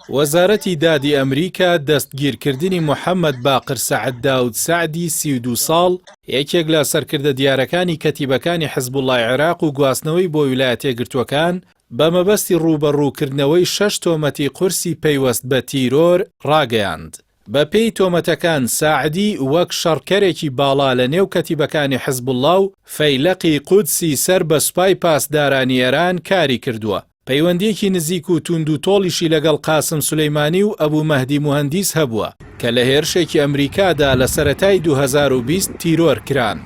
وەزارەتی دادی ئەمریکا دەستگیرکردنی محەممەد باقر سەعەد داود سەعدی 32 ساڵ یەکێک لە سەرکردە دیارەکانی کەتیبەکانی حیزبوڵڵای عێراق و گواستنەوەی بۆ ویلایەتە یەکگرتووەکان بە مەبەستی ڕوبەڕووکردنەوەی 6 تۆمەتی قورسی پەیوەست بە تیرۆر ڕاگەیاند. بە پێی تۆمەتەکان ساعدی وەک شەڕکەرێکی باڵا لە نێو کەتیبەکانی حیزبوڵڵا و فەیلەقی قودسی سەر بە سوپای پاسدارانی ئێران کاری کردووە. پەیوەندیەکی نزیک و توند و تۆڵیشی لەگەڵ قاسم سولەیمانی و ئەبوو مەهدی موهەندیس هەبووە کە لە هێرشێکی ئەمریکادا لە سەرەتای 2020 تیرۆر کران.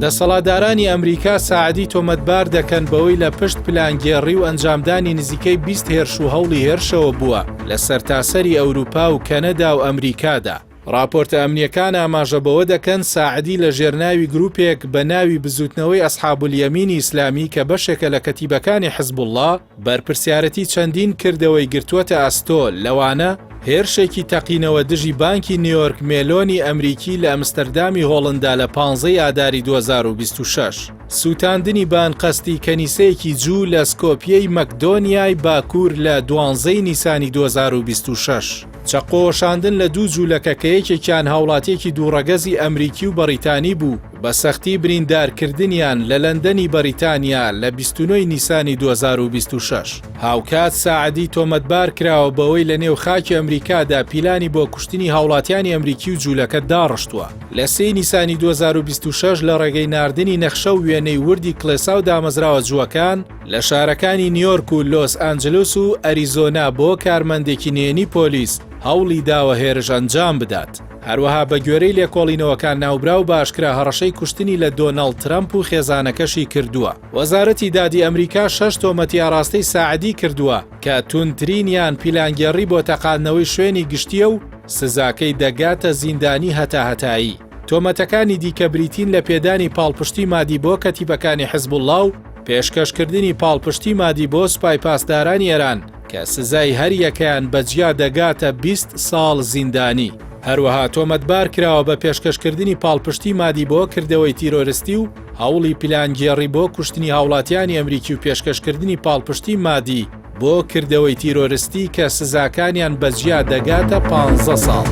دەسەڵاتدارانی ئەمریکا ساعدی تۆمەتبار دەکەن بەوەی لە پشت پلانگێڕی و ئەنجامدانی نزیکەی 20 هێرش و هەوڵی هێرشەوە بووە لە سەرتاسەری ئەوروپا و کەنەدا و ئەمریکادا. راپۆرتە ئەمنیەکان ئاماژە بەوە دەکەن ساعدی لە ژێرناوی گروپێک بە ناوی بزوتنەوەی ئەسحاب اليەمینی ئیسلامی کە بەشێکە لە کەتیبەکانی حیزبوڵڵا بەرپرسیارەتی چەندین کردەوەی گرتووەتە ئەستۆ لەوانە هێرشێکی تەقینەوە دژی بانکی نیویۆرک مێلۆنی ئەمریکی لە ئەمستەردامی هۆڵندا لە 15 ئاداری 2026 سووتاندنی بانقەستی کەنیسەیەکی جوو لە سکۆپیەی مەکدۆنیای باکوور لە 12 نیسانی 2026 چەقۆشاندن لە دوو جوولەکە کە یەکێکیان هاوڵاتیەکی دووڕەگەزی ئەمریکی و بەریتانی بوو بە سەختی بریندارکردنیان لە لەندەنی بەریتانیا لە 29 نیسانی 2026 هاوکات ساعدی تۆمەتبار کراوە بەوەی لە نێو خاکی ئەمریکادا پیلانی بۆ کوشتنی هاوڵاتیانی ئەمریکی و جوولەکە داڕشتووە. لە 3 نیسانی 2026 لە ڕێگەی ناردنی نەخشە و وێنەی وردی کڵێسا و دامەزراوە جووەکان لە شارەکانی نیویۆرک و لۆس ئانجلوس و ئەریزۆنا بۆ کارمەندێکی نێنی پۆلیس هەوڵی داوە هێرش ئەنجام بدات. هەروەها بە گوێرەی لێکۆڵینەوەکان ناوبرا و باشکرا هەڕەشەی کوشتنی لە دۆناڵد ترەمپ و خێزانەکەشی کردووە. وەزارەتی دادی ئەمریکا 6 تۆمەتی ئاڕاستەی ساعدی کردووە کە توندترینیان پیلانگێڕی بۆ تەقاندنەوەی شوێنی گشتیە و سزاکەی دەگاتە زیندانی هەتا هەتایی. تۆمەتەکانی دیکە بریتین لە پێدانی پاڵپشتی مادی بۆ کەتیبەکانی حیزبوڵڵا و پێشکەشکردنی پاڵپشتی مادی بۆ سوپای پاسدارانی ئێران کە سزای هەر یەکەیان بەجیا دەگاتە 20 ساڵ زیندانی. هەروەها تۆمەتبار کراوە بە پێشکەشکردنی پاڵپشتی مادی بۆ کردەوەی تیرۆریستی و هەوڵی پلانگێڕی بۆ کوشتنی هاوڵاتیانی ئەمریکی و پێشکەشکردنی پاڵپشتی مادی بۆ کردەوەی تیرۆریستی کە سزاکانیان بەجیا دەگاتە 15 ساڵ.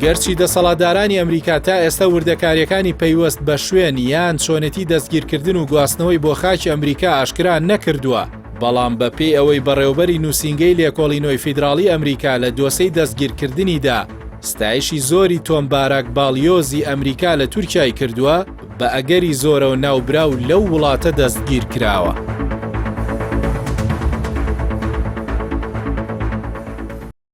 گەرچی دەسەڵاتدارانی ئەمریکا تا ئێستا وردەکاریەکانی پەیوەست بە شوێن یان چۆنێتی دەستگیرکردن و گواستنەوەی بۆ خاکی ئەمریکا ئاشکرا نەکردووە، بەڵام بەپێی ئەوەی بەڕێوەبەری نووسینگەی لێکۆڵینەوەی فیدراڵی ئەمریکا لە دۆسەی دەستگیرکردنیدا ستایشی زۆری تۆم باراک باڵیۆزی ئەمریکا لە تورکیای کردووە بە ئەگەری زۆرە و ناوبراو لەو وڵاتە دەستگیر کراوە.